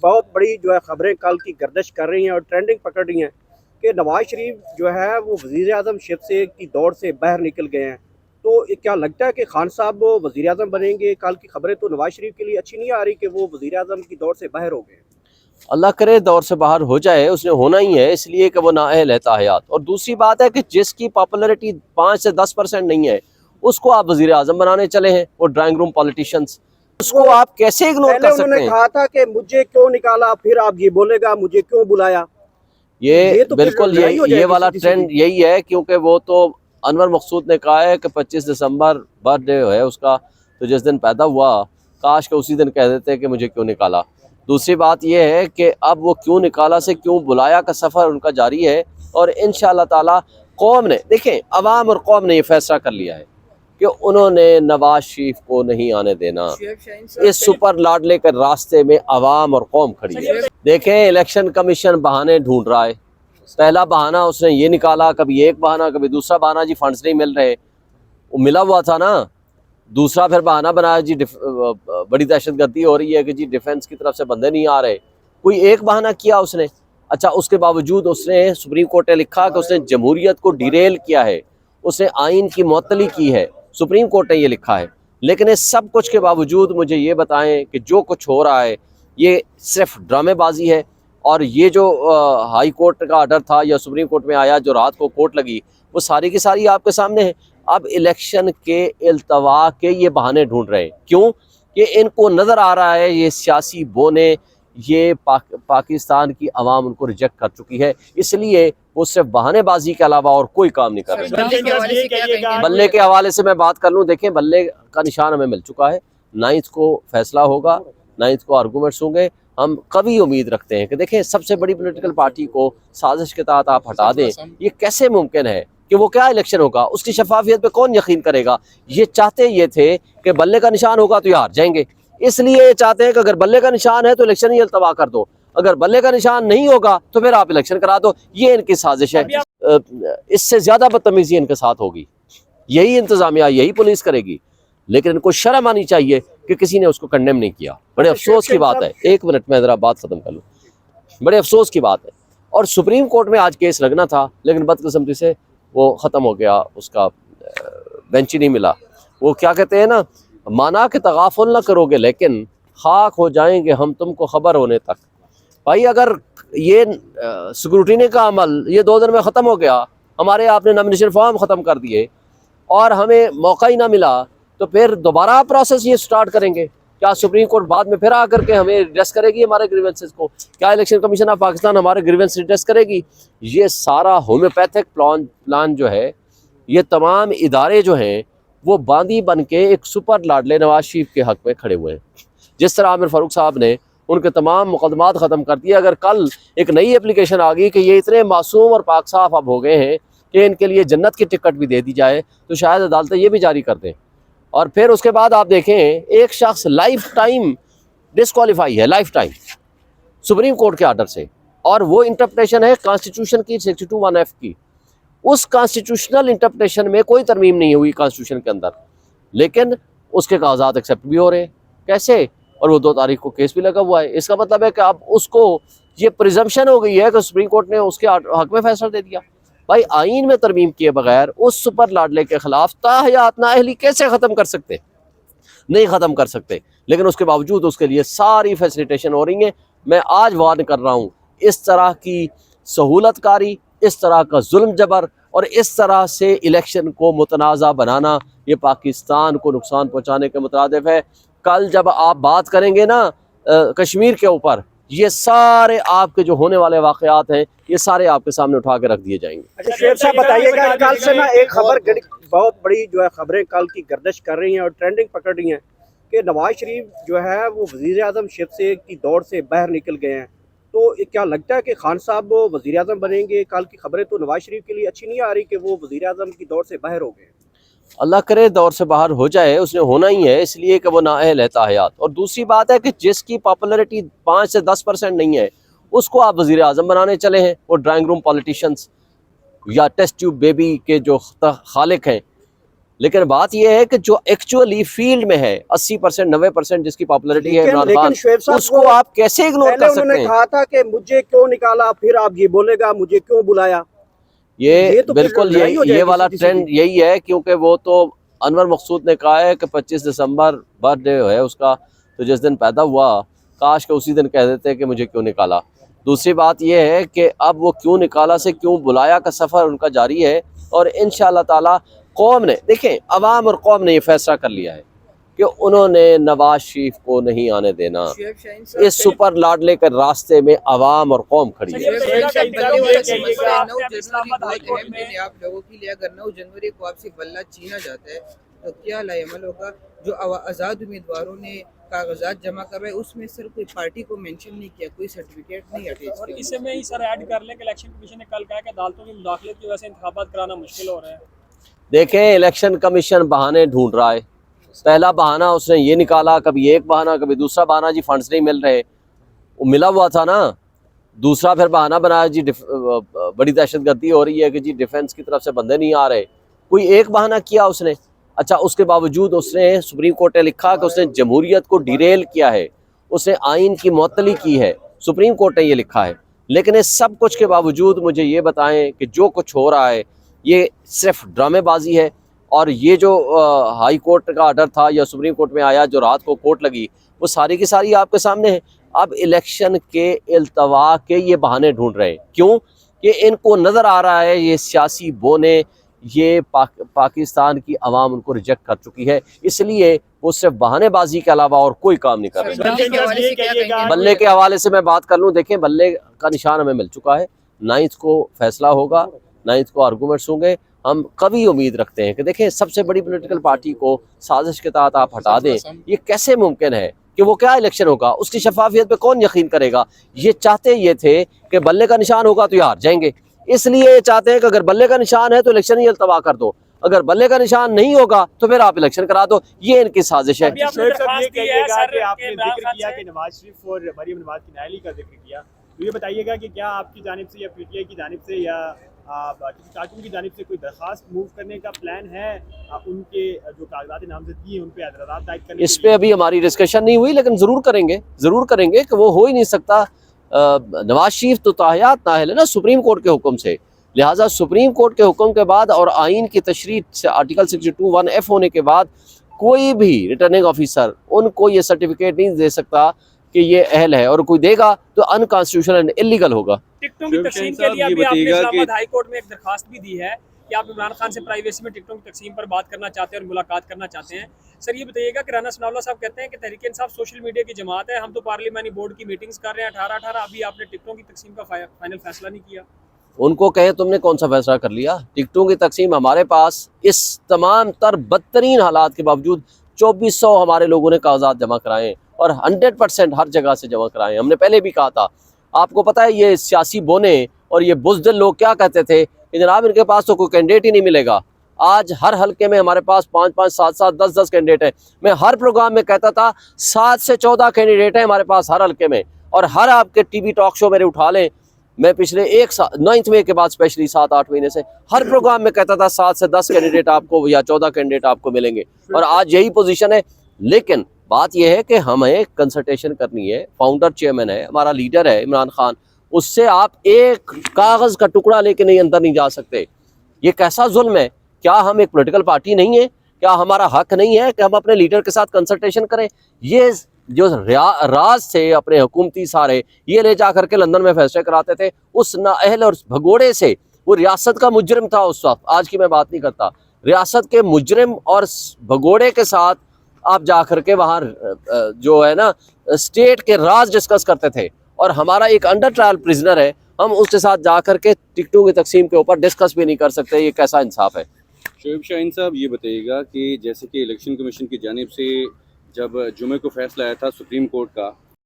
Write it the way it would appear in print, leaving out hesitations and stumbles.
बहुत बड़ी जो है खबरें कल की गर्दिश कर रही हैं और ट्रेंडिंग पकड़ रही हैं कि नवाज शरीफ जो है वो वज़ीर आज़म शिप से की दौड़ से बाहर निकल गए हैं। तो क्या लगता है कि खान साहब वो वज़ीर आज़म बनेंगे? कल की खबरें तो नवाज शरीफ के लिए अच्छी नहीं आ रही कि वो वज़ीर आज़म की दौड़ से बाहर हो गए। अल्लाह करे दौर से बाहर हो जाए, उसने होना ही है इसलिए कि वो नाअहल है ताहयात। और दूसरी बात है कि जिसकी पॉपुलैरिटी 5 से 10% नहीं है उसको आप वज़ीर आज़म बनाने चले हैं, वो ड्राइंग रूम पॉलिटिशियंस, उसको आप कैसे इग्नोर कर सकते हैं? उन्होंने कहा था कि मुझे क्यों निकाला, फिर आप ये बोलेगा मुझे क्यों बुलाया। ये तो बिल्कुल ये वाला ट्रेंड यही है, क्योंकि वो तो अनवर मकसूद ने कहा है कि 25 दिसंबर बर्थडे है उसका, तो जिस दिन पैदा हुआ काश के उसी दिन कह देते कि मुझे क्यों निकाला। दूसरी बात यह है कि अब वो क्यों निकाला से क्यों बुलाया का सफ़र उनका जारी है, और इंशाअल्लाह ताला कौम ने, देखें अवाम और कौम ने ये फैसला कर लिया है कि उन्होंने नवाज शरीफ को नहीं आने देना। इस सुपर लाडले के रास्ते में अवाम और कौम खड़ी है। देखें इलेक्शन कमीशन बहाने ढूंढ रहा है। पहला बहाना उसने ये निकाला, कभी एक बहाना कभी दूसरा बहाना, जी फंड्स नहीं मिल रहे, वो मिला हुआ था ना। दूसरा फिर बहाना बनाया जी बड़ी दहशतगर्दी हो रही है कि जी डिफेंस की तरफ से बंदे नहीं आ रहे। कोई एक बहाना किया उसने। अच्छा, उसके बावजूद उसने सुप्रीम कोर्ट ने लिखा कि उसने जमहूरियत को डिरेल किया है, उसने आइन की मुअत्तली की है, सुप्रीम कोर्ट ने ये लिखा है। लेकिन इस सब कुछ के बावजूद मुझे ये बताएं कि जो कुछ हो रहा है ये सिर्फ ड्रामेबाजी है। और ये जो हाई कोर्ट का ऑर्डर था या सुप्रीम कोर्ट में आया, जो रात को कोर्ट लगी, वो सारी की सारी आपके सामने है। अब इलेक्शन के इल्तवा के ये बहाने ढूंढ रहे हैं। क्यों? कि इनको नज़र आ रहा है ये सियासी बोने, ये पाकिस्तान की आवाम उनको रिजेक्ट कर चुकी है, इसलिए वो सिर्फ बहानेबाजी के अलावा और कोई काम नहीं कर रहे। बल्ले के हवाले से मैं बात कर लूँ, देखें बल्ले का निशान हमें मिल चुका है। 9 को फैसला होगा, 9 को आर्गूमेंट्स होंगे। हम कभी उम्मीद रखते हैं कि देखें सबसे बड़ी पॉलिटिकल पार्टी को साजिश के तहत आप हटा दें, ये कैसे मुमकिन है कि वो क्या इलेक्शन होगा, उसकी शफाफियत पे कौन यकीन करेगा। ये चाहते ये थे कि बल्ले का निशान होगा तो ये हार जाएंगे, इसलिए चाहते हैं कि अगर बल्ले का निशान है तो इलेक्शन ही अल्तवा कर दो, अगर बल्ले का निशान नहीं होगा तो फिर आप इलेक्शन करा दो। ये इनकी साजिश है। इससे ज्यादा बदतमीजी इनके साथ होगी, यही इंतजामिया यही पुलिस करेगी। लेकिन इनको शर्म आनी चाहिए कि किसी ने उसको कंडेम नहीं किया। बड़े अफसोस की बात है। एक मिनट में जरा बात खत्म कर लूँ। बड़े अफसोस की बात है। और सुप्रीम कोर्ट में आज केस लगना था, लेकिन बदकिस्मती से वो ख़त्म हो गया, उसका बेंच ही नहीं मिला। वो क्या कहते हैं ना, माना कि तगाफुल ना करोगे लेकिन खाक हो जाएंगे हम तुमको खबर होने तक। भाई अगर ये सिक्योरिटी का अमल ये 2 दिन में ख़त्म हो गया, हमारे आपने नॉमिनेशन फॉर्म ख़त्म कर दिए और हमें मौका ही ना मिला, तो फिर दोबारा प्रोसेस ये स्टार्ट करेंगे। क्या सुप्रीम कोर्ट बाद में फिर आकर के हमें रिड्रेस करेगी हमारे ग्रीवेंसेस को? क्या इलेक्शन कमीशन ऑफ पाकिस्तान हमारे ग्रीवेंस रिड्रेस करेगी? ये सारा होम्योपैथिक प्लान जो है, ये तमाम इदारे जो हैं वो बांदी बन के एक सुपर लाडले नवाज शरीफ के हक में खड़े हुए हैं। जिस तरह आमिर फारूक साहब ने उनके तमाम मुकदमात ख़त्म कर दिए, अगर कल एक नई एप्लीकेशन आ गई कि ये इतने मासूम और पाक साफ अब हो गए हैं कि इनके लिए जन्नत की टिकट भी दे दी जाए, तो शायद अदालतें ये भी जारी कर दें। और फिर उसके बाद आप देखें एक शख्स लाइफ टाइम डिस्क्वालीफाई है, लाइफ टाइम सुप्रीम कोर्ट के ऑर्डर से, और वो इंटरप्रिटेशन है कॉन्स्टिट्यूशन की 62(1)(f) की। उस कॉन्स्टिट्यूशनल इंटरप्रिटेशन में कोई तरमीम नहीं हुई कॉन्स्टिट्यूशन के अंदर, लेकिन उसके कागजात एक्सेप्ट भी हो रहे हैं। कैसे? और वो 2 तारीख को केस भी लगा हुआ है। इसका मतलब है कि अब उसको ये प्रिजम्पशन हो गई है कि सुप्रीम कोर्ट ने उसके हक में फैसला दे दिया। भाई आइन में तरमीम किए बगैर उस सुपर लाडले के खिलाफ ताहयात नाअहली कैसे ख़त्म कर सकते? नहीं ख़त्म कर सकते। लेकिन उसके बावजूद उसके लिए सारी फैसिलिटेशन हो रही हैं। मैं आज वार्न कर रहा हूँ, इस तरह की सहूलतकारी, इस तरह का जुल्म जबर और इस तरह से इलेक्शन को मुतनाज़ा बनाना, ये पाकिस्तान को नुकसान पहुँचाने के मुतरादिफ है। कल जब आप बात करेंगे ना कश्मीर के ऊपर, ये सारे आपके जो होने वाले वाक़यात हैं ये सारे आपके सामने उठा के रख दिए जाएंगे। अच्छा शेर साहब बताइएगा, कल से ना एक खबर बहुत बड़ी जो है खबरें कल की गर्दिश कर रही हैं और ट्रेंडिंग पकड़ रही हैं कि नवाज शरीफ जो है वो वज़ीर आज़म शिप से की दौड़ से बाहर निकल गए हैं। तो क्या लगता है कि खान साहब वो वज़ीर आज़म बनेंगे? कल की खबरें तो नवाज शरीफ के लिए अच्छी नहीं आ रही कि वो वज़ीर आज़म की दौड़ से बाहर हो गए। अल्लाह करे दौर से बाहर हो जाए, उसने होना ही है इसलिए कि वो नाअहल है ताहयात। और दूसरी बात है कि जिसकी पॉपुलैरिटी 5 से 10% नहीं है उसको आप वज़ीर आज़म बनाने चले हैं, वो ड्राइंग रूम पॉलिटिशियंस या टेस्ट ट्यूब बेबी के जो खालिक हैं। लेकिन बात यह है कि जो एक्चुअली फील्ड में है 80% 90% जिसकी पॉपुलैरिटी है इमरान लेकिन खान, शुएब साहब उसको वो आप कैसे इग्नोर पहले कर सकते उन्होंने हैं? कहा था कि मुझे क्यों निकाला, फिर आप ये बोलेगा मुझे क्यों बुलाया। ये तो फिर बिल्कुल लड़ाई हो ये जाएगी वाला सीधी ट्रेंड सीधी। यही है, क्योंकि वो तो अनवर मकसूद ने कहा है कि 25 दिसंबर बर्थडे है उसका, तो जिस दिन पैदा हुआ काश के उसी दिन कह देते कि मुझे क्यों निकाला। दूसरी बात यह है कि अब वो क्यों निकाला से क्यों बुलाया का सफ़र उनका जारी है, और इंशाअल्लाह ताला कौम ने, देखें अवाम और कौम ने ये फैसला कर लिया है कि उन्होंने नवाज शरीफ को नहीं आने देना। इस सुपर लाडले के रास्ते में अवाम और कौम खड़ी है। आप लोगों के लिए अगर 9 जनवरी को आपसे बल्ला छीना जाता है तो क्या लाएमल होगा? जो आज़ाद उम्मीदवारों ने कागजात जमा करवाए उसमें सर कोई पार्टी को मेंशन नहीं किया, कोई सर्टिफिकेट नहीं अटैच और किया। इससे में ही सर ऐड कर लें कि इलेक्शन कमीशन ने कल कहा कि अदालतों की मुदाखलत की वजह से इंतखाबात कराना मुश्किल हो रहा है। देखें इलेक्शन कमीशन बहाने ढूंढ रहा है। पहला बहाना उसने ये निकाला, कभी एक बहाना कभी दूसरा बहाना, जी फंड्स नहीं मिल रहे, वो मिला हुआ था ना। दूसरा फिर बहाना बनाया जी बड़ी दहशतगर्दी हो रही है कि जी डिफेंस की तरफ से बंदे नहीं आ रहे, कोई एक बहाना किया उसने। अच्छा, उसके बावजूद उसने सुप्रीम कोर्ट ने लिखा कि उसने जमहूरियत को डिरेल किया है, उसने आइन की मुअत्तली की है, सुप्रीम कोर्ट ने ये लिखा है। लेकिन इस सब कुछ के बावजूद मुझे ये बताएं कि जो कुछ हो रहा है ये सिर्फ ड्रामेबाजी है, और ये जो हाई कोर्ट का ऑर्डर था या सुप्रीम कोर्ट में आया जो रात को कोर्ट लगी, वो सारी की सारी आपके सामने है। अब इलेक्शन के इल्तवा के ये बहाने ढूंढ रहे हैं, क्यों कि इनको नज़र आ रहा है ये सियासी बोने, ये पाकिस्तान की आवाम उनको रिजेक्ट कर चुकी है, इसलिए वो सिर्फ बहानेबाजी के अलावा और कोई काम नहीं कर रहे। बल्ले के हवाले से मैं बात कर लूँ, देखें बल्ले का निशान हमें मिल चुका है, 9 को फैसला होगा, 9 को आर्गूमेंट्स होंगे। हम कभी उम्मीद रखते हैं कि देखें सबसे बड़ी पॉलिटिकल पार्टी को साजिश के तहत आप हटा दें, ये कैसे मुमकिन है कि वो क्या इलेक्शन होगा, उसकी शफाफियत पे कौन यकीन करेगा। ये चाहते ये थे कि बल्ले का निशान होगा तो ये हार जाएंगे, इसलिए ये चाहते हैं कि अगर बल्ले का निशान है तो इलेक्शन ही अल्तवा कर दो, अगर बल्ले का निशान नहीं होगा तो फिर आप इलेक्शन करा दो, ये इनकी साजिश है। आपने जिक्र किया कि नवाज शरीफ और मरियम नवाज की नाअहली का जिक्र किया, तो ये बताइएगा कि क्या आपकी जानिब से या पीटीआई की जानिब से या चाचू की जानिब से कोई दरखास्त मूव करने का प्लान है, उनके जो कागजात नामजदगी हैं उन पे एतराज़ात दायर करने? इस पे अभी हमारी डिस्कशन नहीं हुई, लेकिन ज़रूर करेंगे कि वो हो ही नहीं सकता। नवाज शरीफ तो ताहयात नाअहल है ना सुप्रीम कोर्ट के हुक्म से, लिहाजा सुप्रीम कोर्ट के हुक्म के बाद और आइन की तशरीह से आर्टिकल 62(1)(f) होने के बाद कोई भी रिटर्निंग ऑफिसर उनको ये सर्टिफिकेट नहीं दे सकता कि ये अहल है, और कोई देगा तो अनकॉन्स्टिट्यूशनल एंड इलीगल होगा। टिकटों की तकसीम के लिए अभी आपने इस्लामाबाद हाई कोर्ट में एक दरखास्त भी दी है कि आप इमरान खान से प्राइवेसी में टिकटों की तकसीम पर बात करना चाहते हैं और मुलाकात करना चाहते हैं। सर ये बताइएगा कि राना सनाउल्लाह साहब कहते हैं कि तहरीक इंसाफ सोशल मीडिया की जमात है, हम तो पार्लियामानी बोर्ड की मीटिंग्स कर रहे हैं 18-18, अभी आपने टिकटों की तकसीम का फाइनल फैसला नहीं किया। उनको कहे तुमने कौन सा फैसला कर लिया? टिकटों की तकसीम हमारे पास इस तमाम तर बदतरीन हालात के बावजूद 2400 हमारे लोगों ने कागजात जमा कराए और 100% हर जगह से जमा कराए। हमने पहले भी कहा था, आपको पता है ये सियासी बोने और ये बुज़दिल लोग क्या कहते थे कि जनाब इनके पास तो कोई कैंडिडेट ही नहीं मिलेगा। आज हर हल्के में हमारे पास 5-5, 7-7, 10-10 कैंडिडेट हैं। मैं हर प्रोग्राम में कहता था 7 से 14 कैंडिडेट हैं हमारे पास हर हल्के में, और हर आपके टीवी टॉक शो मेरे उठा लें, मैं पिछले 9th में के बाद स्पेशली 7-8 महीने से हर प्रोग्राम में कहता था 7 से 10 कैंडिडेट आपको या 14 कैंडिडेट आपको मिलेंगे, और आज यही पोजीशन है। लेकिन बात यह है कि हमें कंसल्टेशन करनी है, फाउंडर चेयरमैन है हमारा, लीडर है इमरान खान, उससे आप एक कागज़ का टुकड़ा लेके नहीं अंदर नहीं जा सकते। ये कैसा जुल्म है? क्या हम एक पॉलिटिकल पार्टी नहीं है? क्या हमारा हक नहीं है कि हम अपने लीडर के साथ कंसल्टेशन करें? ये जो राज थे अपने हुकूमती सारे, ये ले जा करके लंदन में फैसले कराते थे उस नाअहल और भगोड़े से। वो रियासत का मुजरिम था उस वक्त, आज की मैं बात नहीं करता, रियासत के मुजरिम और भगोड़े के साथ आप जा करके वहाँ जो है ना स्टेट के राज डिस्कस करते थे, और हमारा एक अंडर ट्रायल प्रिजनर है, हम उसके साथ जा करके टिकटों की तकसीम के ऊपर डिस्कस भी नहीं कर सकते। ये कैसा इंसाफ है? शोएब शाहीन साहब ये बताइएगा कि जैसे कि इलेक्शन कमीशन की जानिब से जब जुमे को फैसला आया था सुप्रीम कोर्ट का